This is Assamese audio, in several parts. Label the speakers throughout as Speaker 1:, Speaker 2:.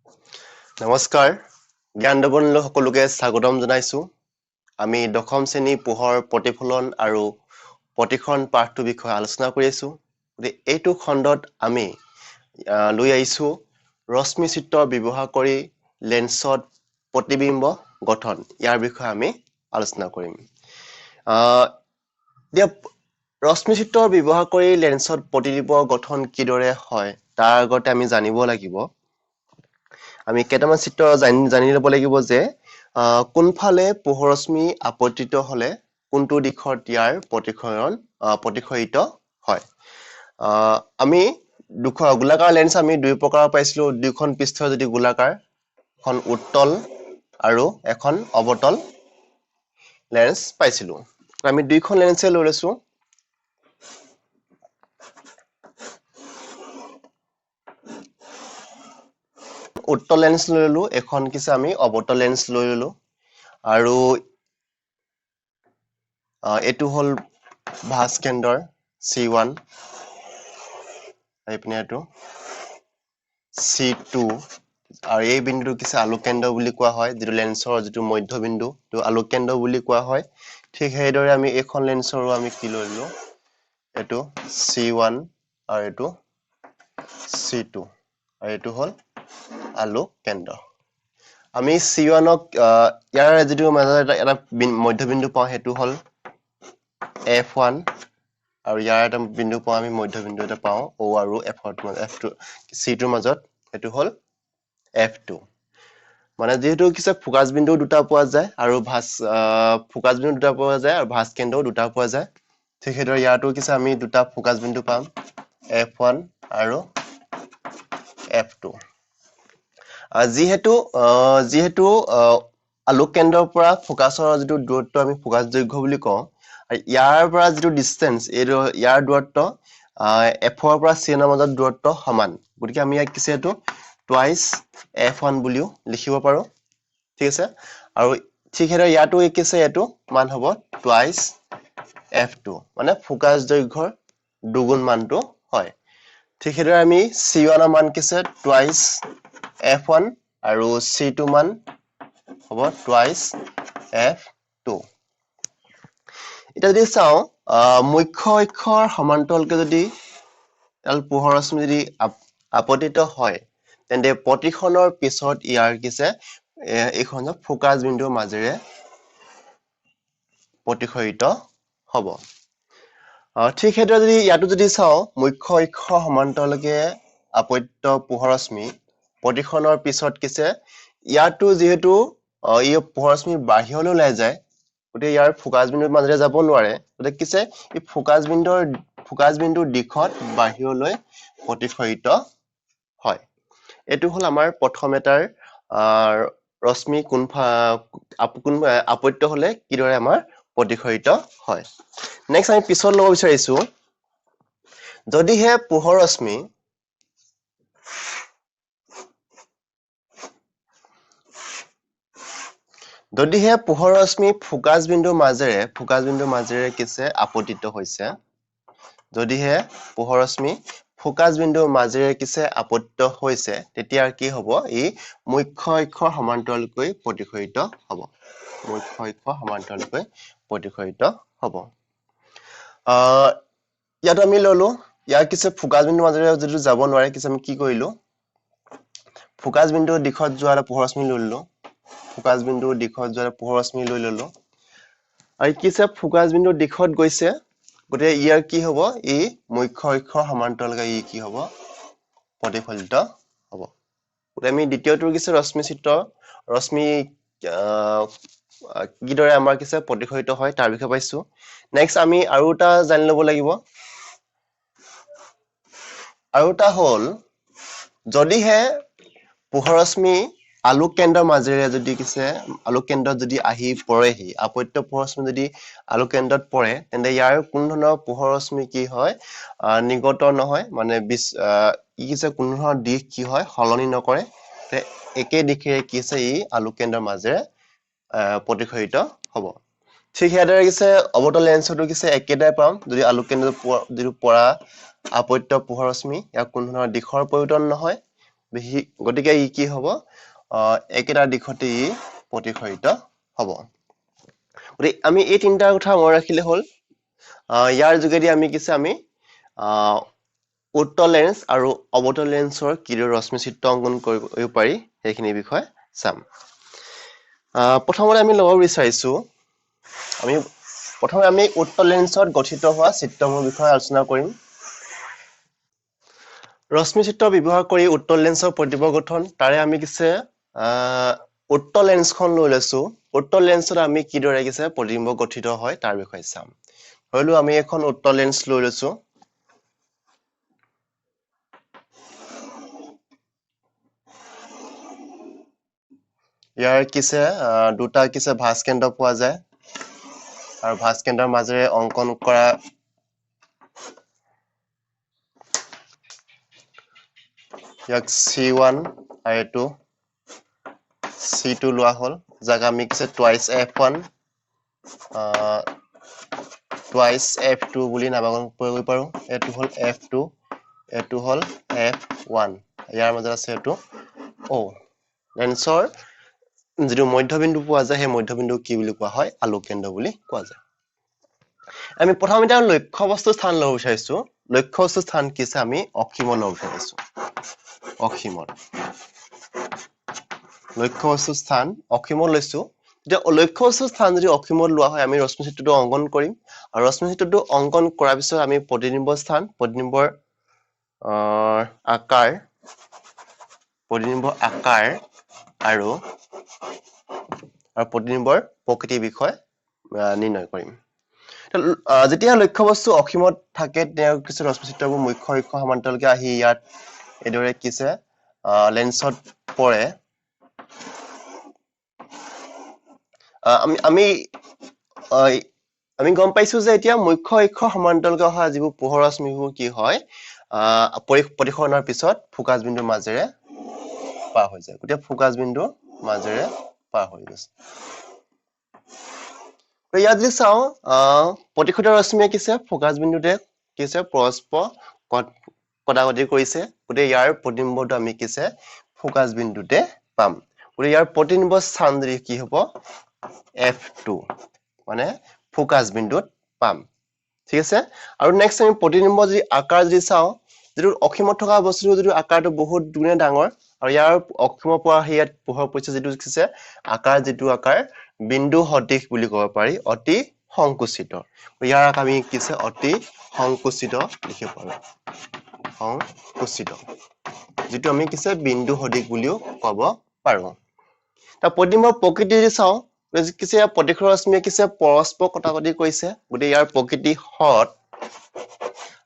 Speaker 1: নমস্কাৰ জ্ঞানদবনলৈ সকলোকে স্বাগতম জনাইছো আমি দশম শ্ৰেণী পোহৰ প্ৰতিফলন আৰু প্ৰতিসৰণ পাঠটোৰ বিষয়ে আলোচনা কৰি আছো এইটো খণ্ডত আমি লৈ আহিছো ৰশ্মি চিত্ৰ ব্যৱহাৰ কৰি লেন্সত প্ৰতিবিম্ব গঠন ইয়াৰ বিষয়ে আমি আলোচনা কৰিম ৰশ্মি চিত্ৰ ব্যৱহাৰ কৰি লেন্সত প্ৰতিবিম্ব গঠন কিদৰে হয় তাৰ আগতে আমি জানিব লাগিব আমি কেইটামান চিত্ৰ জানি ল'ব লাগিব যে কোনফালে পোহৰ ৰশ্মি আপতিত হলে কোনটো দিশত ইয়াৰ প্ৰতিফলিত হয় আমি গোলাকাৰ লেন্স আমি দুই প্ৰকাৰৰ পাইছিলো দুইখন পৃষ্ঠ যদি গোলাকাৰ এখন উত্তল আৰু এখন অৱতল লেন্স পাইছিলো আমি দুইখন লেন্সে লৈ লৈছো উত্তল লেন্স লৈ ললো এখন কিছে আমি অৱতল লেন্স লৈ ললো আৰু এটো হল ভাঁজ কেন্দ্ৰৰ C1 এইপিনে এটো C2 আৰু এই বিন্দুটো কিছে আলোক কেন্দ্ৰ বুলি কোৱা হয় যেটো লেন্সৰ যেটো মধ্যবিন্দু তো আলোক কেন্দ্ৰ বুলি কোৱা হয় ঠিক সেইদৰে আমি এখন লেন্সৰো আমি কি লৈ ললো এটো C1 আৰু এটো C2 আৰু এটো হল আলোক কেন্দ্ৰ আমি C1 ক ইয়াৰ যেটো মাজত এটা মধ্যবিন্দু পাওঁ হেতু হল F1 আৰু ইয়াৰ এটা বিন্দু পাওঁ আমি মধ্যবিন্দু এটা পাওঁ O আৰু F2 C2 মাজত এটো হল F2 মানে যেহেতু কিছে ফোকাস বিন্দু দুটা পোৱা যায় আৰু ফোকাস বিন্দু দুটা পোৱা যায় আৰু ভাঁজ কেন্দ্ৰও দুটা পোৱা যায় ঠিক সেইদৰে ইয়াতো কিছে আমি দুটা ফোকাস বিন্দু পাম F1 আৰু F2 যিহেতু আলোক কেন্দ্ৰৰ পৰা ফোকাসৰ যেটো দূৰত্ব আমি ফোকাস দৈৰ্ঘ্য বুলি কওঁ ইয়াৰ পৰা যেটো ডিসটেন্স ইয়াৰ দূৰত্ব F ৰ পৰা C ৰ মাজত দূৰত্ব সমান গতিকে আমি ইয়াক কিছে এটো টুৱাইস F1 বুলিও লিখিব পাৰো ঠিক আছে আৰু ঠিক হেৰে ইয়াতো কিছে এটো মান হ'ব টুৱাইস F2 মানে ফোকাস দৈৰ্ঘ্যৰ দুগুণ মানটো হয় ঠিক হেৰে আমি C1 ৰ মান কিছে টুৱাইস F1 আৰু C2 মান হ'ব টুৱাইস F2 এটা যদি চাও মুখ্য অক্ষৰ সমান্তৰালকে যদি পোহৰ ৰশ্মি যদি আপতিত হয় তেন্তে প্ৰতিখনৰ পিছত ইয়াৰ কিছে এইখন ফোকাস বিন্দুৰ মাজেৰে প্ৰতিফলিত হ'ব ঠিক হেতু যদি ইয়াটো যদি চাও মুখ্য অক্ষৰ সমান্তৰালকে আপতিত পোহৰ ৰশ্মি প্ৰতিখনৰ পিছত কিছে ইয়াটো যেহেতু এই পোহৰ ৰশ্মি বাহিৰলৈ ওলাই যায় গতে ইয়াৰ ফোকাস বিন্দুৰ মাজেৰে যাব নোৱাৰে গতে কিছে এই ফোকাস বিন্দুৰ দিশত বাহিৰলৈ প্ৰতিফলিত হয় এটো হল আমাৰ প্ৰথম এটাৰ ৰশ্মি আপতিত হলে কিদৰে আমাৰ প্ৰতিফলিত হয় নেক্সট আমি পিছত লব বিচাৰিছো যদিহে পোহৰ ৰশ্মি ফোকাস বিন্দুৰ মাজেৰে কিছে আপতিত হৈছে যদিহে পোহৰ ৰশ্মি ফোকাস বিন্দুৰ মাজেৰে কিছে আপতিত হৈছে তেতিয়া কি হ'ব ই মুখ্য অক্ষৰ সমান্তৰালকৈ প্ৰতিফলিত হ'ব ইয়াত আমি ললো ইয়াৰ কিছে ফোকাস বিন্দুৰ মাজেৰে যদি যাব নোৱাৰে কিছে আমি কি কৰিলো ফোকাস বিন্দুৰ দিশত যোৱা পোহৰ ৰশ্মি লৈ ললো ফোকাস বিন্দুৰ দিশত যোৱা পোহৰ ৰশ্মি লৈ ললো আৰু কিছে ফোকাস বিন্দুৰ দিশত গৈছে গতে ইয়াৰ কি হ'ব ই মুখ্য অক্ষৰ সমান্তৰালকৈ ই কি হ'ব প্ৰতিফলিত হ'ব গতে আমি দ্বিতীয়টো কিছে ৰশ্মি কিদৰে আমাৰ কিছে প্ৰতিফলিত হয় তাৰ বিষয়ে পাইছো নেক্সট আমি আৰু এটা জানি লব লাগিব আৰু এটা হল যদিহে পোহৰ ৰশ্মি আলোক কেন্দ্ৰৰ মাজেৰে যদি কিছে আলোক কেন্দ্ৰত যদি আহি পৰেহি আপতিত পোহৰ ৰশ্মি যদি আলোক কেন্দ্ৰত পৰে তেন্তে ইয়াৰ কোন ধৰণৰ পোহৰ ৰশ্মি কি হয় নিগত নহয় মানে কিছে কোন ধৰণৰ দিশ কি হয় হলনি নকৰে একে দিশে কিছে ই আলোক কেন্দ্ৰৰ মাজেৰে প্ৰতিফলিত হ'ব ঠিক হেদৰে কিছে অৱতল লেন্সটো কিছে একেটাই পাম যদি আলোক কেন্দ্ৰত পৰা আপতিত পোহৰ ৰশ্মি ইয়াক কোন ধৰণৰ দিশৰ প্ৰয়োজন নহয় গতিকে ই কি হ'ব একেটা দিশতে ই প্ৰতিফলিত হ'ব গতিকে আমি এই তিনিটা কথা মনত ৰাখিলে হ'ল ইয়াৰ যোগেদি আমি আমি উত্তল লেন্স আৰু অৱতল লেন্সৰ কিদৰে ৰশ্মি চিত্ৰ অংকন কৰিব পাৰি সেইখিনি বিষয়ে চাম প্ৰথমতে আমি ল'ব বিচাৰিছো প্ৰথমে আমি উত্তল লেন্সত গঠিত হোৱা চিত্ৰসমূহৰ বিষয়ে আলোচনা কৰিম ৰশ্মি চিত্ৰ ব্যৱহাৰ কৰি উত্তল লেন্সৰ প্ৰতিবিম্ব গঠন তাৰে আমি উত্তল লেন্সখন লৈ লৈছো উত্তল লেন্সত আমি কিদৰে প্ৰতিবিম্ব গঠিত হয় তাৰ বিষয়ে চাম ধৰিলো আমি এখন উত্তল লেন্স লৈ লৈছো ইয়াৰ দুটা ভাঁজ কেন্দ্ৰ পোৱা যায় আৰু ভাঁজ কেন্দ্ৰৰ মাজেৰে অংকন কৰা ইয়াক C1 আৰু এইটো C2 লোৱা হ'ল যাক আমি টুৱাইচ F1 টুৱাইচ F2 বুলি নামকৰণ কৰিব পাৰো এইটো হ'ল F2 এইটো হ'ল F1 ইয়াৰ মাজত আছে এইটো O লেন্সৰ যিটো মধ্যবিন্দু পোৱা যায় সেই মধ্যবিন্দু কি বুলি কোৱা হয় আলোক কেন্দ্ৰ বুলি কোৱা যায় আমি প্ৰথমতে লক্ষ্য বস্তু স্থান ল'ব বিচাৰিছো লক্ষ্য বস্তু স্থান আমি অসীমত ল'ব বিচাৰিছো অসীমত লক্ষ্য বস্তু স্থান অসীমত লৈছো যেতিয়া লক্ষ্য বস্তু স্থান যদি অসীমত লোৱা হয় আমি ৰশ্মি চিত্ৰটো অংকন কৰিম আৰু ৰশ্মি চিত্ৰটো অংকন কৰাৰ পিছত আমি প্ৰতিবিম্ব স্থান প্ৰতিবিম্বৰ আকাৰ আৰু প্ৰতিবিম্বৰ প্ৰকৃতিৰ বিষয় নিৰ্ণয় কৰিম যেতিয়া লক্ষ্য বস্তু অসীমত থাকে তেওঁ ৰশ্মি চিত্ৰবোৰ মুখ্য অক্ষ সমান্তৰালকৈ আহি ইয়াত এইদৰে লেন্সত পৰে আমি গম পাইছো যে এতিয়া মুখ্য অক্ষ সমান্তৰালকৈ অহা যিবোৰ পোহৰ ৰশ্মিবোৰ কি হয় প্ৰতিসৰণৰ পিছত ফোকাছ বিন্দুৰ মাজেৰে পাৰ হৈ যায় গতিকে ফোকাছ বিন্দুৰ মাজেৰে পাৰ হৈ গৈছে ইয়াত যদি চাওঁ প্ৰতিসৰিত ৰশ্মিয়ে ফোকাছ বিন্দুতে পৰস্পৰ কটাকটি কৰিছে গতিকে ইয়াৰ প্ৰতিবিম্বটো আমি ফোকাছ বিন্দুতে পাম গতিকে ইয়াৰ প্ৰতিবিম্ব স্থান যদি কি হ'ব F2 মানে ফোকাছ বিন্দুত পাম ঠিক আছে আৰু নেক্সট আমি প্ৰতিবিম্ব যদি আকাৰ যদি চাওঁ যেটো অসীমত থকা বস্তুৰ যদি আকাৰটো বহুত গুণে ডাঙৰ আৰু ইয়াৰ অসীমৰ পৰা ইয়াত পোহৰ পৰিছে যেটো যেটো আকাৰ বিন্দু সদৃশ বুলি ক'ব পাৰি অতি সংকুচিত ইয়াৰ আকাৰ আমি অতি সংকুচিত লিখিব পাৰো সংকুচিত যেটো আমি বিন্দু সদৃশ বুলিও ক'ব পাৰো তাৰ প্ৰতিবিম্বৰ প্ৰকৃতি যদি চাওঁ প্ৰতিসৰ ৰশ্মিয়ে পৰস্পৰ কটাকটি কৰিছে গতিকে ইয়াৰ প্ৰকৃতি হট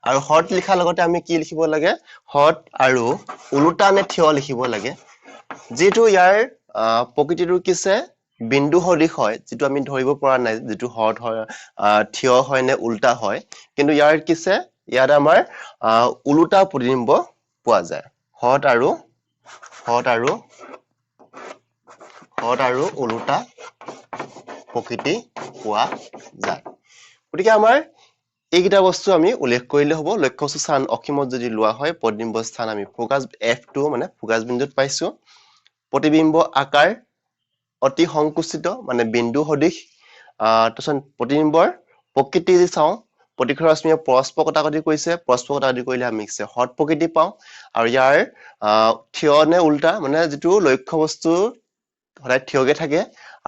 Speaker 1: আৰু হট লিখাৰ লগতে আমি কি লিখিব লাগে হট আৰু উলুটা নে থিয় লিখিব লাগে যেটো ইয়াৰ প্ৰকৃতিটো বিন্দু সদৃশ হয় যেটো আমি ধৰিব পৰা নাই যেটো হট হয় থিয় হয় নে উল্টা হয় কিন্তু ইয়াৰ ইয়াত আমাৰ উলুটা প্ৰতিবিম্ব পোৱা যায় হট আৰু উলুটা প্ৰকৃতি পোৱা যায় গতিকে আমাৰ এইকেইটা বস্তু আমি উল্লেখ কৰিলে হ'ব লক্ষ্য বস্তু স্থান অসীমত যদি লোৱা হয় প্ৰতিবিম্ব স্থান আমি ফোকাছ F2 মানে ফোকাছ বিন্দুত পাইছো প্ৰতিবিম্ব আকাৰ অতি সংকুচিত মানে বিন্দু সদৃশ তাৰছত প্ৰতিবিম্বৰ প্ৰকৃতি যদি চাওঁ প্ৰতিসৰ ৰশ্মিয়ে পৰস্পৰ কটাকটি কৰিছে পৰস্পৰ কটাকটি কৰিলে আমি হট প্ৰকৃতি পাওঁ আৰু ইয়াৰ থিয় নে উল্টা মানে যেটো লক্ষ্য বস্তু সদায় থিয়কে থাকে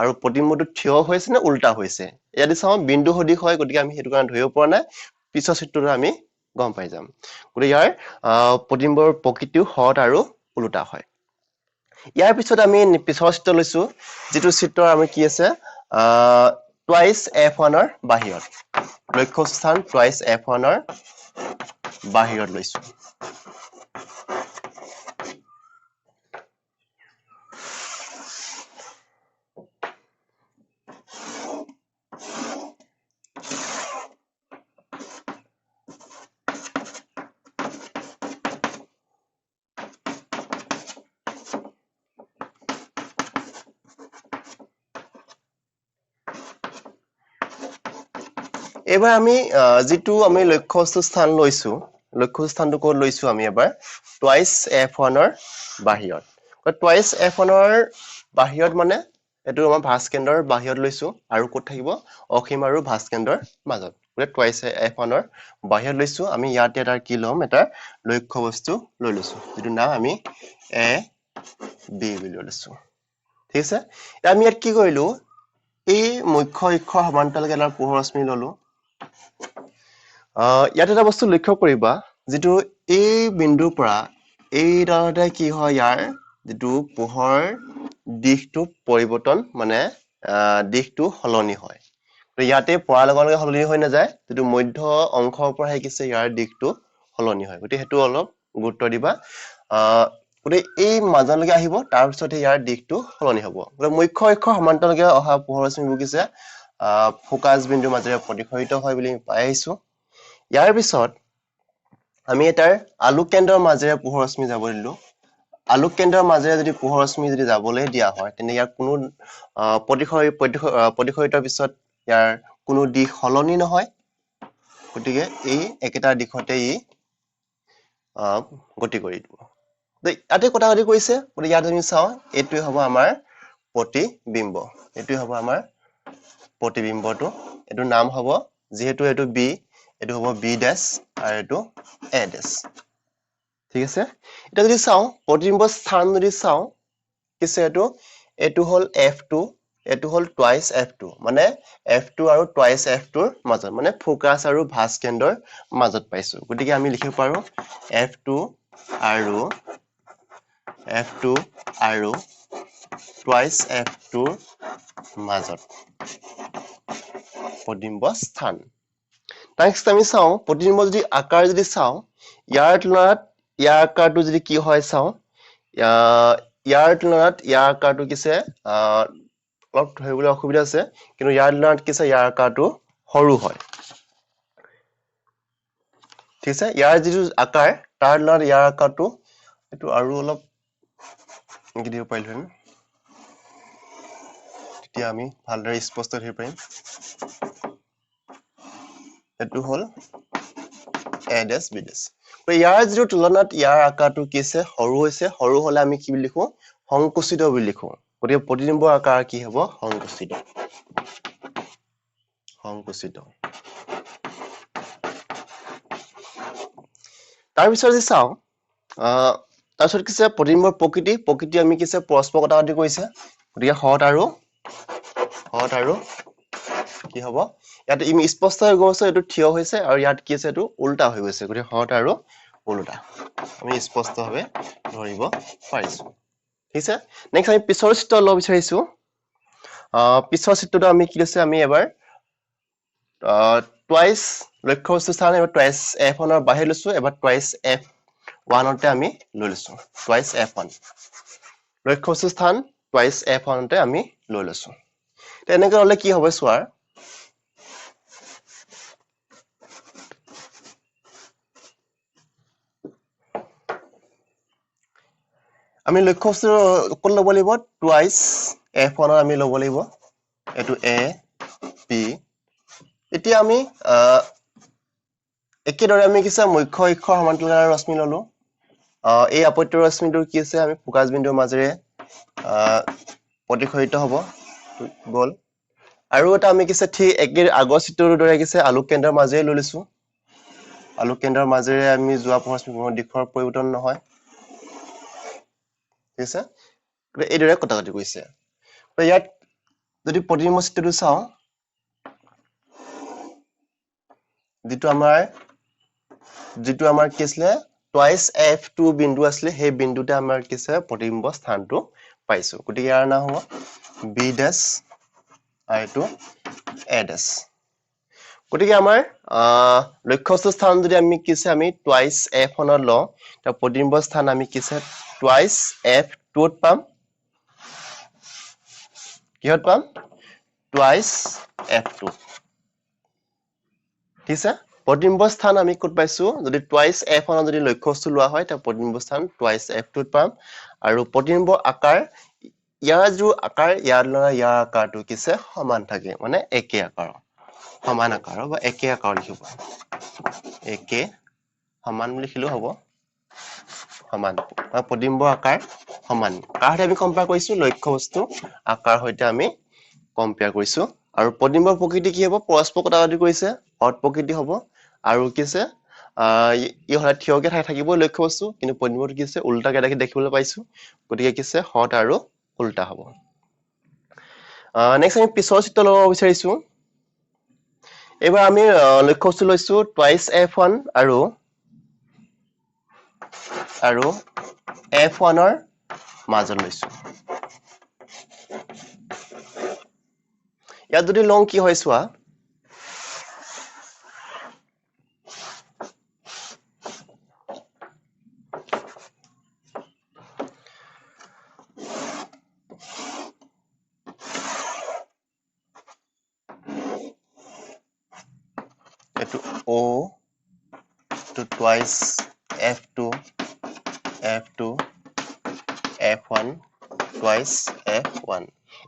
Speaker 1: আৰু প্ৰতিবিম্বটো থিয় হৈছে নে উল্টা হৈছে ইয়াত চাওঁ বিন্দু সদৃশ হয় গতিকে আমি হেতু কাৰণ ধৰিব পৰা নাই পিছৰ চিত্ৰটো আমি গম পাই যাম গতিকে ইয়াৰ প্ৰতিবিম্বৰ প্ৰকৃতিও হট আৰু উলুটা হয় ইয়াৰ পিছত আমি পিছৰ চিত্ৰ লৈছো যেটো চিত্ৰ আমি টুৱাইচ F1 ৰ বাহিৰত লক্ষ্য স্থান টুৱাইচ F1 ৰ বাহিৰত লৈছো এবাৰ আমি যেটো আমি লক্ষ্য বস্তু স্থান লৈছো লক্ষ্য স্থানটো ক'ত লৈছো আমি এবাৰ টুৱাইচ f1 ৰ বাহিৰত টুৱাইচ f1 ৰ বাহিৰত মানে এটো আমাৰ ভাস্কেন্দ্ৰৰ বাহিৰত লৈছো আৰু ক'ত থাকিব অসীম আৰু ভাস্কেন্দ্ৰৰ মাজত গতে টুৱাইচ f1 ৰ বাহিৰত লৈছো আমি ইয়াতে এটা কি লম এটা লক্ষ্য বস্তু লৈ লৈছো যেটো নাম আমি a b বুলি লৈছো ঠিক আছে আমি ইয়াত কি কৰিলো এই মুখ্য অক্ষৰ সমান্তৰালকে এটা পোহৰ ৰশ্মি ললো ইয়াত এটা বস্তু লক্ষ্য কৰিবা যেটো এই বিন্দুৰ পৰা এই ডালতে কি হয় ইয়াৰ যেটো পোহৰ দিশটো পৰিৱৰ্তন মানে দিশটো হলনি হয় ইয়াতে পৰাৰ লগে লগে হলনি হৈ নাযায় যেটো মধ্য অংশৰ পৰা হেকিছে ইয়াৰ দিশটো হলনি হয় গতি হেতু অলপ গুৰুত্ব দিবা গতি এই মাজলৈকে আহিব তাৰ পিছত ইয়াৰ দিশটো হলনি হ'ব গতি মুখ্য অক্ষৰ সমান্তৰালকে অহা পোহৰ ৰশ্মি বুকিছে ফোকাস বিন্দুৰ মাজেৰে প্ৰতিফলিত হয় বুলি পাই আহিছো ইয়াৰ পিছত আমি এটাৰ আলোক কেন্দ্ৰৰ মাজেৰে পোহৰ ৰশ্মি যাব দিলো আলোক কেন্দ্ৰৰ মাজেৰে যদি পোহৰ ৰশ্মি যদি যাবলৈ দিয়া হয় তেনে ইয়াৰ কোনো প্ৰতিফলিতৰ পিছত ইয়াৰ কোনো দিশ হলনি নহয় গতিকে এই একেটা দিশতে ই গতি কৰি দিব ইয়াতে কথা গতি কৰিছে গতিকে ইয়াত আমি চাও এইটোই হ'ব আমাৰ প্ৰতিবিম্ব এইটোই হ'ব আমাৰ প্ৰতিবিম্বটো এটো নাম হ'ব যেহেতু এটো বি এটো হ'ব বি ড্যাশ আৰু এটো এ ড্যাশ ঠিক আছে এটা যদি চাও প্ৰতিবিম্ব স্থান যদি চাও কিছে এটো হল f2 এটো হল টুৱাইচ f2 মানে f2 আৰু টুৱাইচ f2 ৰ মাজত মানে ফোকাস আৰু ভাস্কেন্দ্ৰৰ মাজত পাইছো গতিকে আমি লিখিব পাৰো f2 আৰু টুৱাইচ f2 ৰ মাজত প্ৰতিবিম্ব স্থান নেক্সট আমি চাও প্ৰতিবিম্ব যদি আকাৰ যদি চাও ইয়াৰ তুলনাত ইয়াৰ আকাৰটো যদি কি হয় চাও ইয়াৰ তুলনাত ইয়াৰ আকাৰটো কিছে অলপ ধৰিবলৈ অসুবিধা আছে কিন্তু ইয়াৰ তুলনাত কিছে ইয়াৰ আকাৰটো সৰু হয় ঠিক আছে ইয়াৰ যিটো আকাৰ তাৰ তুলনাত ইয়াৰ আকাৰটো এটো আৰু অলপ কি দিব পাৰিলো হেন তেতিয়া আমি ভালদৰে স্পষ্ট হৈ পাৰিম এটো হল a dash b dash ইয়াৰ যিটো তুলনাত ইয়াৰ আকাৰটো কিছে সৰু হলে আমি কি বুলি লিখো সংকুচিত বুলি লিখো গতিকে প্ৰতিবিম্বৰ আকাৰ কি হ'ব সংকুচিত তাৰ পিছত যদি চাও তাৰ পিছত কিছে প্ৰতিবিম্বৰ প্ৰকৃতি আমি কিছে পৰস্পৰ কথা পাতি কৈছে গতিকে হট আৰু কি হ'ব ইয়াত ইমি স্পষ্ট হৈ গৈছে এটো থিয় হৈছে আৰু ইয়াত কি আছে এটো উল্টা হৈ গৈছে গতিকে হট আৰু উল্টা আমি স্পষ্টভাৱে ধৰিব পাৰিছো ঠিক আছে নেক্সট আমি পিছৰ চিত্ৰ লব বিচাৰিছো পিছৰ চিত্ৰটো আমি কি লৈছে আমি এবাৰ টুৱাইচ লক্ষ্য বস্তু স্থান এবাৰ টুৱাইচ f1 ৰ বাহিৰ লৈছো এবাৰ টুৱাইচ f1 তে আমি লৈ লৈছো টুৱাইচ f1 লক্ষ্য বস্তু স্থান টুৱাইচ f1 তে আমি লৈ লৈছো তেনেকৈ হলে কি হ'ব সোৱাৰ আমি লক্ষ্য বস্তু কোন লব লাগিব টুৱাইচ f1 ৰ আমি লব লাগিব এটো a b এতিয়া আমি একেদৰে আমি কিছে মুখ্য অক্ষৰ সমান্তৰাল ৰশ্মি ললো এই আপত্য ৰশ্মিটো কি আছে আমি ফোকাস বিন্দুৰ মাজেৰে প্ৰতিফলিত হ'ব গল আৰু এটা আমি কিছে ঠিক একে আগৰ চিত্ৰটোৰ দৰে কিছে আলোক কেন্দ্ৰৰ মাজেৰে লৈ লৈছো আলোক কেন্দ্ৰৰ মাজেৰে আমি যোৱা পৰস্পৰ কোনো দিশৰ পৰিৱৰ্তন নহয় ঠিক আছে এই দৰে কথা পাতি কৈছে ইয়াত যদি প্ৰতিবিম্ব চিত্ৰটো চাও যেটো আমাৰ কি আছিল টুৱাইচ f2 বিন্দু আছিল সেই বিন্দুতে আমাৰ কিছে প্ৰতিবিম্ব স্থানটো পাইছো গতিকে ইয়াৰ নাম হ'ব b dash আৰু এটো a dash গতিকে আমাৰ লক্ষ্যবস্তু স্থান যদি আমি কিছে আমি টুৱাইচ f1 ৰ লওঁ তা প্ৰতিবিম্ব স্থান আমি কিছে টুৱাইচ f2 ত পাম কিহত পাম টুৱাইচ f2 ঠিক আছে প্ৰতিবিম্ব স্থান আমি ক'ত পাইছো যদি টুৱাইচ f1 যদি লক্ষ্যবস্তু লোৱা হয় তা প্ৰতিবিম্ব স্থান টুৱাইচ f2 ত পাম আৰু প্ৰতিবিম্ব আকাৰ ইয়াৰ যে আকাৰ ইয়াৰ আকাৰটো কিছে সমান থাকে মানে একে আকাৰ সমান আকাৰ বা একে আকাৰ লিখিব একে সমান বুলি লিখিলেও হ'ব সমান প্ৰতিবিম্বৰ আকাৰ সমান কাৰ সৈতে আমি কম্পেয়াৰ কৰিছো লক্ষ্য বস্তু আকাৰ সৈতে আমি কম্পেয়াৰ কৰিছো আৰু প্ৰতিবিম্বৰ প্ৰকৃতি কি হ'ব পৰস্পৰ কটাকটি কৰিছে হট প্ৰকৃতি হ'ব আৰু কি আছে ই হলে থিয়কে থাকিব লক্ষ্য বস্তু কিন্তু প্ৰতিবিম্বটো কি আছে উল্টাকে দেখিবলৈ পাইছো গতিকে কি আছে হট আৰু উল্টা হ'ব নেক্সট আমি পিছৰ চিত্ৰ ল'ব বিচাৰিছো এবাৰ আমি লক্ষ্য বস্তু লৈছো টুৱাইচ f1 আৰু f1 ৰ মাজত লৈছো ইয়াত যদি লং কি হয় চোৱা এটো o to twice f2 f1 twice f1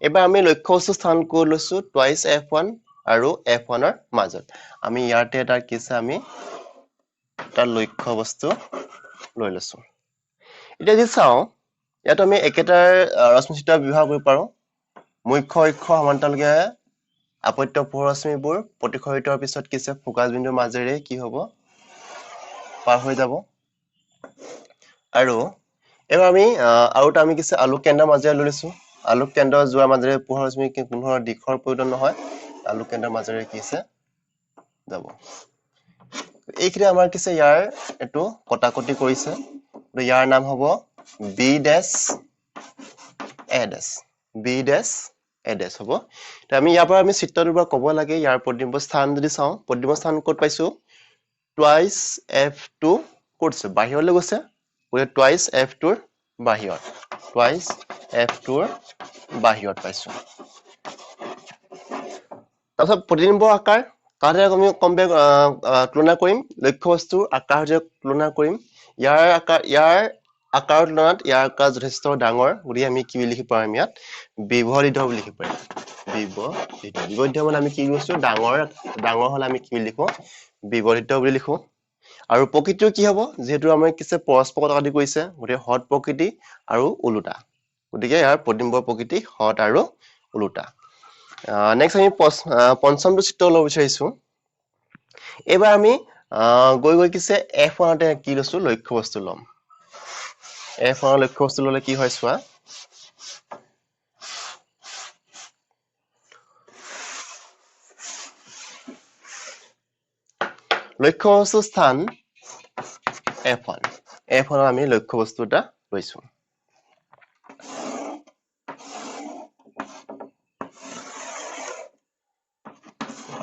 Speaker 1: এবাৰ আমি লক্ষ্য বস্তু স্থান কৰি লৈছো twice f1 আৰু f1 ৰ মাজত আমি ইয়াতে এটা কিছে আমি তাৰ লক্ষ্য বস্তু লৈ লৈছো এতিয়া যদি চাও ইয়াত আমি একেটাৰ ৰশ্মিচিত্ৰ ব্যৱহাৰ কৰিব পাৰো মুখ্য অক্ষ সমান্তৰালকে আপত্য পোহৰশ্মিবোৰ প্ৰতিখৰিতৰ পিছত কিছে ফোকাস বিন্দুৰ মাজেৰে কি হ'ব পাৰ হৈ যাব আৰু এবাৰ আমি আউট আমি কিছে আলোক কেন্দ্ৰৰ মাজেৰে লৈছো আলোক কেন্দ্ৰ যোৱাৰ মাজেৰে পোহৰশ্মি কোনো দিশৰ প্ৰয়োজন নহয় আলোক কেন্দ্ৰৰ মাজেৰে কিছে যাব এইখিনি আমাৰ কিছে ইয়াৰ এটো কটাকটি কৰিছে ইয়াৰ নাম হ'ব b dash a dash b dash a dash হ'ব তে আমি ইয়াৰ পৰা আমি চিত্ৰটোৰ পৰা ক'ব লাগে ইয়াৰ প্ৰতিবিম্ব স্থান যদি চাও প্ৰতিবিম্ব স্থান ক'ত পাইছো twice f2 ক'ত আছে বাহিৰলৈ গৈছে গতিকে twice f2 ৰ বাহিৰত twice f2 ৰ বাহিৰত পাইছো তাৰপিছত প্ৰতিবিম্ব আকাৰ কাৰে আমি তুলনা কৰিম লক্ষ্য বস্তুৰ আকাৰ যে তুলনা কৰিম ইয়াৰ আকাৰৰ তুলনাত ইয়াৰ আকাৰ যথেষ্ট ডাঙৰ গতিকে আমি কি লিখিব পাৰিম ইয়াত বিবৰ্ধিত বুলি লিখিব পাৰিম বিবৰ্ধিত মানে আমি কি কৈছো ডাঙৰ হলে আমি কি লিখো বিবৰ্ধিত বুলি লিখো আৰু প্ৰকৃতিটো কি হ'ব যেহেতু আমি কিছে পৰস্পৰ কটাকটি কৰিছে গতিকে হট প্ৰকৃতি আৰু উলুটা গতিকে ইয়াৰ প্ৰতিবিম্বৰ প্ৰকৃতি হট আৰু উলুটা নেক্সট আমি পঞ্চমটো চিত্ৰ ল'ব বিচাৰিছো এবাৰ আমি গৈ কিছে f1 তে কি লৈছো লক্ষ্য বস্তু ল'ম f1 ৰ লক্ষ্য বস্তু ল'লে কি হয় চোৱা লক্ষ্য বস্তু স্থান f1 ৰ আমি লক্ষ্য বস্তু এটা লৈছো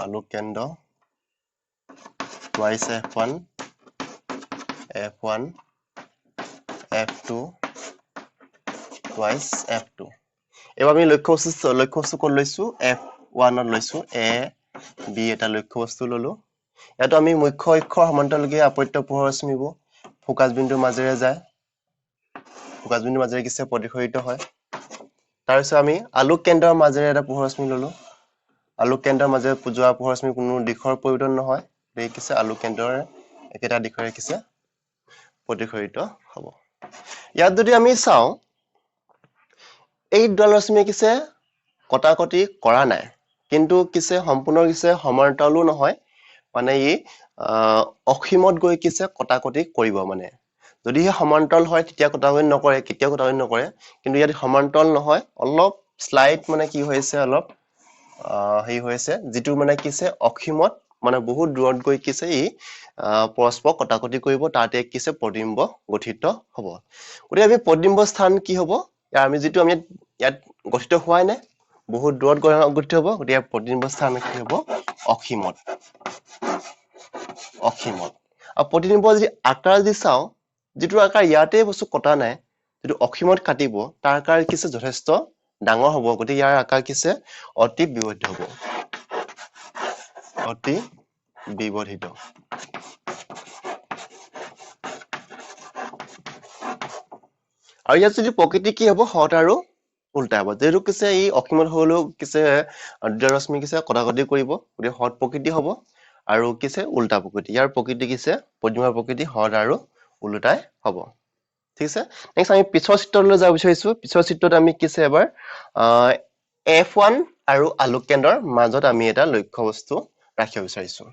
Speaker 1: আলোক কেন্দ্ৰ twice f1 f2 twice f2 এবাৰ আমি লক্ষ্য বস্তু ক'ত লৈছো f1 ত লৈছো a b এটা লক্ষ্য বস্তু ললো ইয়াতো আমি মুখ্য অক্ষৰ সমান্তৰালকে আপত্য পোহৰশ্মিবোৰ ফোকাস বিন্দুৰ মাজেৰে যায় ফোকাস বিন্দুৰ মাজেৰে কিছে প্ৰতিখৰিত হয় তাৰ পিছত আমি আলোক কেন্দ্ৰৰ মাজেৰে এটা পোহৰশ্মি ললো আলোক কেন্দ্ৰৰ মাজেৰে যোৱা পোহৰশ্মি কোনো দিশৰ প্ৰয়োজন নহয় এই কিছে আলোক কেন্দ্ৰৰ একেটা দিশৰে কিছে প্ৰতিখৰিত হ'ব ইয়াত যদি আমি চাও এই দুডাল ৰশ্মি কিছে কটাকটি কৰা নাই কিন্তু কিছে সম্পূৰ্ণ কিছে সমান্তৰালো নহয় মানে ই অসীমত গৈ কিছে কটাকটি কৰিব মানে যদি সমান্তৰাল হয় তেতিয়া কটাকটি নকৰে কেতিয়াও কটাকটি নকৰে কিন্তু ইয়াত সমান্তৰাল নহয় অলপ স্লাইড মানে কি হৈছে অলপ হেই হৈছে যেটো মানে কিছে অসীমত মানে বহুত দূৰত গৈ কিছে ই পৰস্পৰ কটাকটি কৰিব তাতে কিছে প্ৰতিবিম্ব গঠিত হ'ব গতিকে আমি প্ৰতিবিম্ব স্থান কি হ'ব আমি যেটো আমি ইয়াত গঠিত হোৱাই নাই বহুত দূৰত গঠিত হ'ব গতিকে প্ৰতিবিম্ব স্থান কি হ'ব অসীমত আৰু প্ৰতিবিম্ব যদি আকাৰ যদি চাও যেটো আকাৰ ইয়াতে বস্তু কটা নাই যেটো অসীমত কাটিব তাৰ আকাৰ কিছে যথেষ্ট ডাঙৰ হ'ব গতিকে ইয়াৰ আকাৰ কিছে অতি বিবৰ্ধিত হ'ব অতি বিবৰ্ধিত আৰু ইয়াত যদি প্ৰকৃতি কি হ'ব হট আৰু উল্টা হ'ব যেটো কিছে এই অসীমত হলেও কিছে দুটা ৰশ্মি কিছে কটাকটি কৰিব গতিকে হট প্ৰকৃতি হ'ব আৰু কিছে উল্টা প্ৰকৃতি ইয়াৰ প্ৰকৃতি কিছে প্ৰতিবিম্বৰ প্ৰকৃতি হৰ আৰু উল্টাই হ'ব ঠিক আছে নেক্সট আমি পিছৰ চিত্ৰলৈ যাব বিচাৰিছো পিছৰ চিত্ৰত আমি কিছে এবাৰ F1 আৰু আলোক কেন্দ্ৰৰ মাজত আমি এটা লক্ষ্য বস্তু ৰাখিব বিচাৰিছো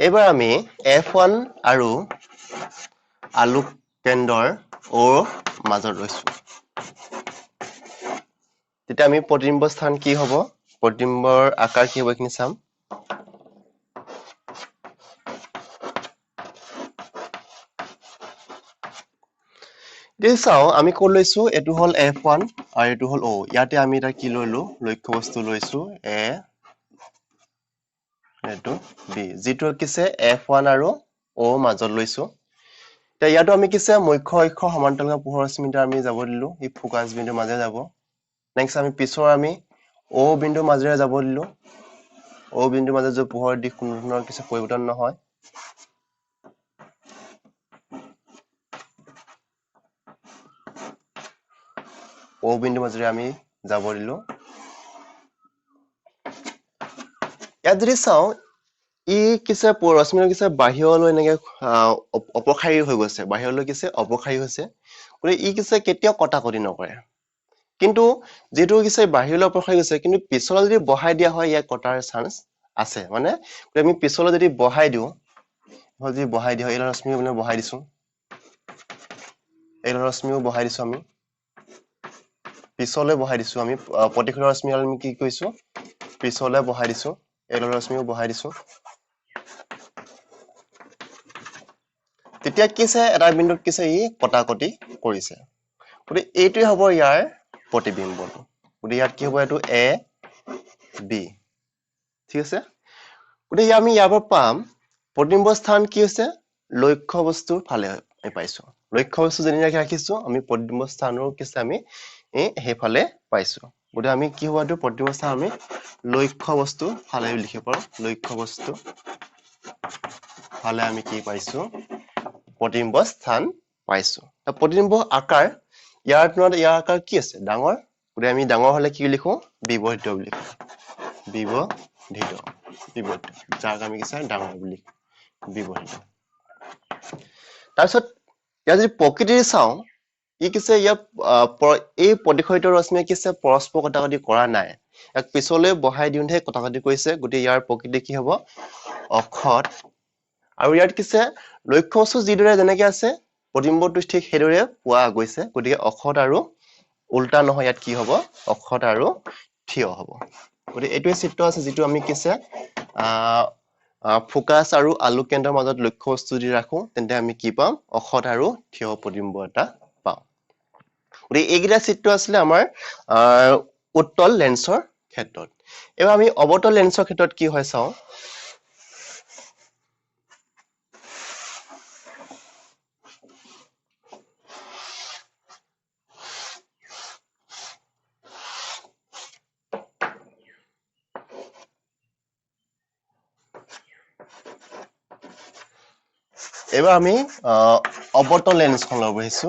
Speaker 1: এবাৰ আমি F1 আৰু আলোক কেন্দ্ৰৰ O মাজত ৰৈছো তেতিয়া আমি প্ৰতিবিম্ব স্থান কি হ'ব প্ৰতিবিম্বৰ আকাৰ কি হ'ব এইখিনি চাম চাও আমি ক'ত লৈছো এটো হল F1 আৰু এটো হল O ইয়াতে আমি এটা কি লৈলো লক্ষ্য বস্তু লৈছো A এটো B যেটো কিছে F1 আৰু O মাজত লৈছো তে ইয়াতো আমি কিছে মুখ্য অক্ষ সমান্তৰাল পোহৰ ৰশ্মিটা আমি যাব দিলো এই ফোকাস বিন্দুৰ মাজে যাব নেক্সট আমি পিছৰ আমি O বিন্দুৰ মাজেৰে যাব দিলো O বিন্দুৰ মাজে যে পোহৰ দিশ কোনো ধৰণৰ কিছু পৰিৱৰ্তন নহয় O বিন্দুৰ মাজেৰে আমি যাব দিলো ইয়াত যদি চাও ই কিছে ৰশ্মিৰ কিছে বাহিৰলৈ এনেকে অপখাৰী হৈ গৈছে বাহিৰলৈ কিছে অপখাৰী হৈছে গতিকে ই কিছে কেতিয়াও কটাকটি নকৰে কিন্তু যেটো কিছে বাহিৰলৈ অপখাৰী হৈছে কিন্তু পিছলৈ যদি বহাই দিয়া হয় ইয়াক কটাৰ চান্স আছে মানে আমি পিছলৈ যদি বহাই দিও যদি বহাই দিয়া হয় এই ৰশ্মি মানে বহাই দিছো এই ৰশ্মিও বহাই দিছো আমি পিছলৈ বহাই দিছো আমি প্ৰতিখন ৰশ্মি আমি কি কৈছো পিছলৈ বহাই দিছো এই ৰশ্মিও বহাই দিছো তেতিয়া কিছে এটা বিন্দুত কিছে ই কটাকটি কৰিছে গতিকে এইটোই হ'ব ইয়াৰ প্ৰতিবিম্বটো গতিকে ইয়াত কি হ'ব এটো A B ঠিক আছে গতিকে আমি ইয়াৰ পৰা পাম প্ৰতিবিম্ব স্থান কি হৈছে লক্ষ্য বস্তুৰ ফালে পাইছো লক্ষ্য বস্তু যেনেকৈ ৰাখিছো আমি প্ৰতিবিম্ব স্থানৰ কিছে আমি হেফালে পাইছো গতিকে আমি কি হ'ব এটো প্ৰতিবিম্ব স্থান আমি লক্ষ্য বস্তু ফালে লিখিব পাৰো লক্ষ্য বস্তু ফালে আমি কি পাইছো প্ৰতিবিম্ব স্থান পাইছো প্ৰতিবিম্ব আকাৰ ইয়াৰ তুলনাত ইয়াৰ আকাৰ কি আছে ডাঙৰ গতিকে আমি ডাঙৰ হলে কি লিখো বিবৰ্ধিত বুলি লিখো বিবৰ্ধিত যাক আমি কিছে ডাঙৰ বুলি বিবৰ্ধিত তাৰপিছত ইয়াৰ যদি প্ৰকৃতি চাও ই কিছে ইয়াৰ এই প্ৰতিফলিত ৰশ্মিয়ে কিছে পৰস্পৰ কটাকটি কৰা নাই এক পিছলৈ বহাই দিওঁতে কটাকটি কৰিছে গতিকে ইয়াৰ প্ৰকৃতি কি হ'ব অক্ষত আৰু ইয়াত কিছে লক্ষ্য বস্তু যিদৰে যেনেকৈ আছে প্ৰতিবিম্বটো ঠিক সেইদৰে পোৱা গৈছে গতিকে অক্ষত আৰু উল্টা নহয় ইয়াত কি হ'ব অক্ষত আৰু থিয় হ'ব গতিকে এইটোৱে চিত্ৰ আছে যেটো আমি কিছে ফোকাস আৰু আলোক কেন্দ্ৰৰ মাজত লক্ষ্য বস্তু যদি ৰাখো তেন্তে আমি কি পাম অক্ষত আৰু থিয় প্ৰতিবিম্ব এটা পাম গতিকে এইকেইটা চিত্ৰ আছিলে আমাৰ উত্তল লেন্সৰ ক্ষেত্ৰত এবাৰ আমি অৱতল লেন্সৰ ক্ষেত্ৰত কি হয় চাও এবাৰ আমি অৱতল লেন্সখন ল'ব আহিছো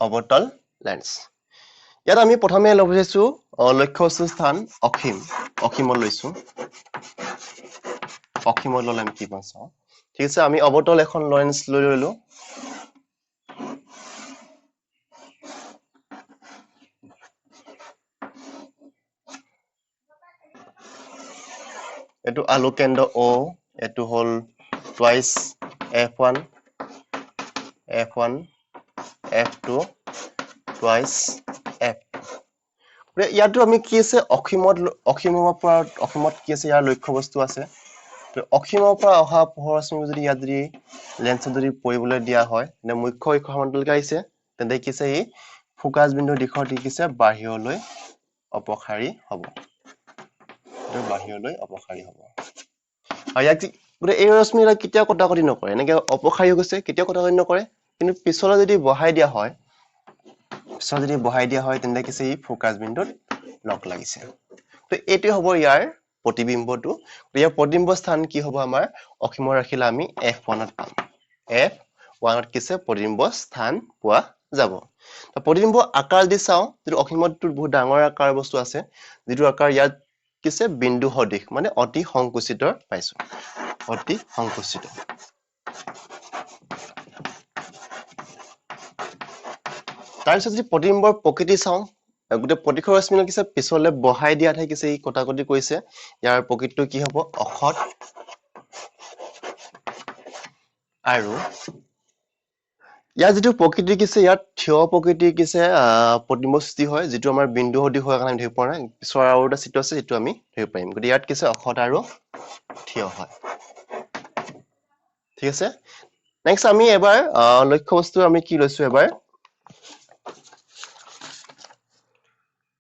Speaker 1: অৱতল লেন্স ইয়াত আমি প্ৰথমে ল'ব আহিছো লক্ষ্য বস্তুৰ স্থান অসীমত লৈছো অসীমত ললে আমি কি পাম চাও ঠিক আছে আমি অৱতল এখন লেন্স লৈ ললো এটো আলোক কেন্দ্ৰ O এটো হল twice F1 F2 twice F2 ইয়াতো আমি কি আছে অসীমৰ কি আছে ইয়াৰ লক্ষ্য বস্তু আছে তো অসীমৰ পৰা অহা পোহৰ ৰশ্মি যদি ইয়াত যদি লেন্সত যদি পৰিবলৈ দিয়া হয় নে মুখ্য অক্ষ সমান্তৰালকৈ আহিছে তেন্তে কি আছে ই ফোকাস বিন্দুৰ দিশত কি আছে বাহিৰলৈ অপখাৰী হ'ব আৰু ইয়াক এই ৰশ্মিৰে কেতিয়াও কটাকটি নকৰে এনেকৈ অপখাৰী হৈ গৈছে কেতিয়াও কটাকটি নকৰে কিন্তু পিছলৈ যদি বহাই দিয়া হয় তেন্তে কিছে ই ফোকাস বিন্দুত লগ লাগিছে তো এইটোই হ'ব ইয়াৰ প্ৰতিবিম্বটো ইয়াৰ প্ৰতিবিম্ব স্থান কি হ'ব আমাৰ অসীমত ৰাখিলে আমি F1 ত পাম F1 ত কিছে প্ৰতিবিম্ব স্থান পোৱা যাব তো প্ৰতিবিম্ব আকাৰ দি চাওঁ যেটো অসীমতটো বহুত ডাঙৰ আকাৰ বস্তু আছে যেটো আকাৰ ইয়াত কিছে বিন্দু সদৃশ মানে অতি সংকুচিত পাইছো অতি সংকুচিত তাৰপিছত যদি প্ৰতিবিম্বৰ প্ৰকৃতি চাওঁ গোটেই প্ৰতিসৰ ৰশ্মি কিছে পিছলে বহাই দিয়া থাকিছে ই কটাকটি কৰিছে ইয়াৰ প্ৰকৃতিটো কি হ'ব অখত আৰু ইয়াৰ যেটো প্ৰকৃতি কিছে ইয়াত থিয় প্ৰকৃতি কিছে প্ৰতিবিম্ব সৃষ্টি হয় যেটো আমাৰ বিন্দু সদৃশ হয় কাৰণে ধৰিব পৰা নাই পিছৰ আৰু এটা চিত্ৰ আছে যেটো আমি ধৰিব পাৰিম গতি ইয়াত কিছে অখত আৰু থিয় হয় ঠিক আছে নেক্সট আমি এবাৰ লক্ষ্য বস্তু আমি কি লৈছো এবাৰ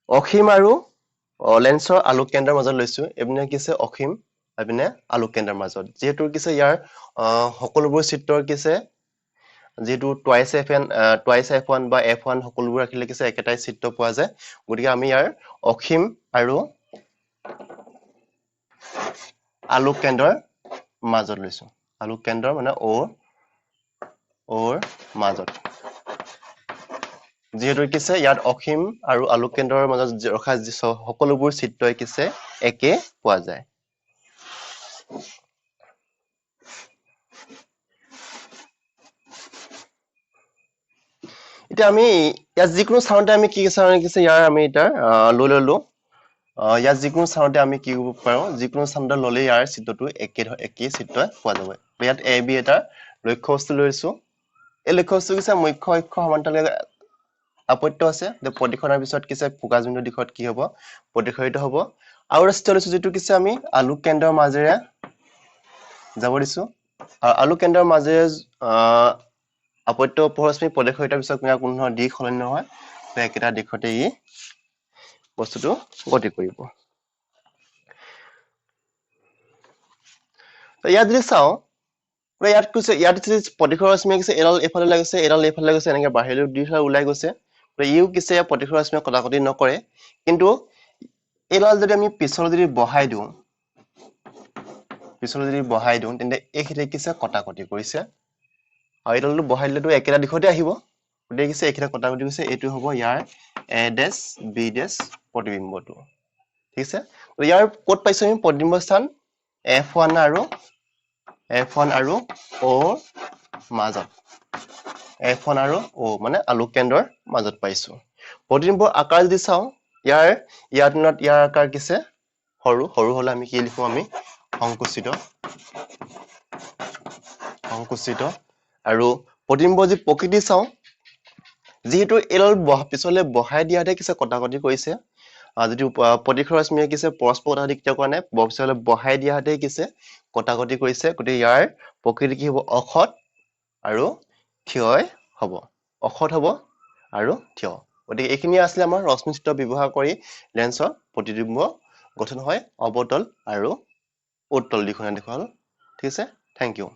Speaker 1: অসীম আৰু লেন্সৰ আলোক কেন্দ্ৰৰ মাজত লৈছো এবিনে কিছে অসীম এবিনে আলোক কেন্দ্ৰৰ মাজত যেহেতু কিছে ইয়াৰ সকলোবোৰ চিত্ৰৰ কিছে যেহেতু টুৱাইস f1 বা f1 সকলোবোৰ ৰাখিলে কিছে একেটাই চিত্ৰ পোৱা যায় গতিকে আমি ইয়াৰ অসীম আৰু আলোক কেন্দ্ৰৰ মাজত লৈছো আলোক কেন্দ্ৰ মানে ওৰ মাজত যেহেতু কিছে ইয়াত অসীম আৰু আলোক কেন্দ্ৰৰ মাজত ৰখা সকলোবোৰ চিত্ৰই কিছে একে পোৱা যায় এতিয়া আমি ইয়াত যিকোনো চাওঁতে আমি কি কিছে ইয়াৰ আমি এটা লৈ ললো ইয়াত যিকোনো চাওঁতে আমি কি কৰিব পাৰো যিকোনো চাওঁতে ললে ইয়াৰ চিত্ৰটো একে চিত্ৰ পোৱা যাব ইয়াত a b এটা লক্ষ্য বস্তু লৈছো এই লক্ষ্য বস্তু কিছে মুখ্য অক্ষ সমান্তৰাল আপত্য আছে যে প্ৰতিখনৰ পিছত কিছে ফোকাস বিন্দু দিশত কি হ'ব প্ৰতিখৰিত হ'ব আৰু ৰাষ্ট্ৰ লৈছো যেটো কিছে আমি আলোক কেন্দ্ৰৰ মাজেৰে যাব দিছো আৰু আলোক কেন্দ্ৰৰ মাজেৰে আপত্য উপৰশ্মি প্ৰতিখৰিতৰ পিছত কোনো ধৰণৰ দিশ সলনি নহয় একেটা দিশতে ই বস্তুটো গতি কৰিব তো ইয়াত যদি চাওঁ ইয়াত কৈছে ইয়াত প্ৰতিখৰ ৰশ্মি কিছে এডাল এফালে লাগিছে এডাল এফালে লাগিছে এনেকৈ বাহিৰলৈ দুইফালে ওলাই গৈছে ইউ কিছে প্ৰতিখৰ ৰশ্মি কটাকটি নকৰে কিন্তু এডাল যদি আমি পিছলৈ যদি বহাই দিওঁ তেন্তে এইখিতে কিছে কটাকটি কৰিছে আৰু এডালটো বহাই দিলেতো একেটা দিশতে আহিব গতিকে কিছে এইখিতে কটাকটি কৰিছে এইটো হ'ব ইয়াৰ a ডেশ b ডেশ প্ৰতিবিম্বটো ঠিক আছে তো ইয়াৰ ক'ত পাইছো আমি প্ৰতিবিম্ব স্থান f1 আৰু o মাজত f1 আৰু o মানে আলোক কেন্দ্ৰৰ মাজত পাইছো প্ৰতিবিম্বৰ আকাৰ যদি চাওঁ ইয়াৰ আকাৰ কিছে সৰু হলে আমি কি লিখো আমি সংকুচিত আৰু প্ৰতিবিম্ব যি প্ৰকৃতি চাওঁ যেহেতু এডাল পিছলে বহাই দিয়াতে কিছে কটাকটি কৰিছে যদি প্ৰতিখৰ ৰশ্মিয়ে কিছে পৰস্পৰ কটাকটি কাৰণে পিছলে বহাই দিয়াতে কিছে কটাকটি কৰিছে গতিকে ইয়াৰ প্ৰকৃতি কি হ'ব অখত আৰু থিয় হ'ব আৰু থিয় গতিকে এইখিনি আছিল আমাৰ ৰশ্মি চিত্ৰ ব্যৱহাৰ কৰি লেন্সৰ প্ৰতিবিম্ব গঠন হয় অৱতল আৰু উত্তল দিশনে দেখুৱাল ঠিক আছে থেংক ইউ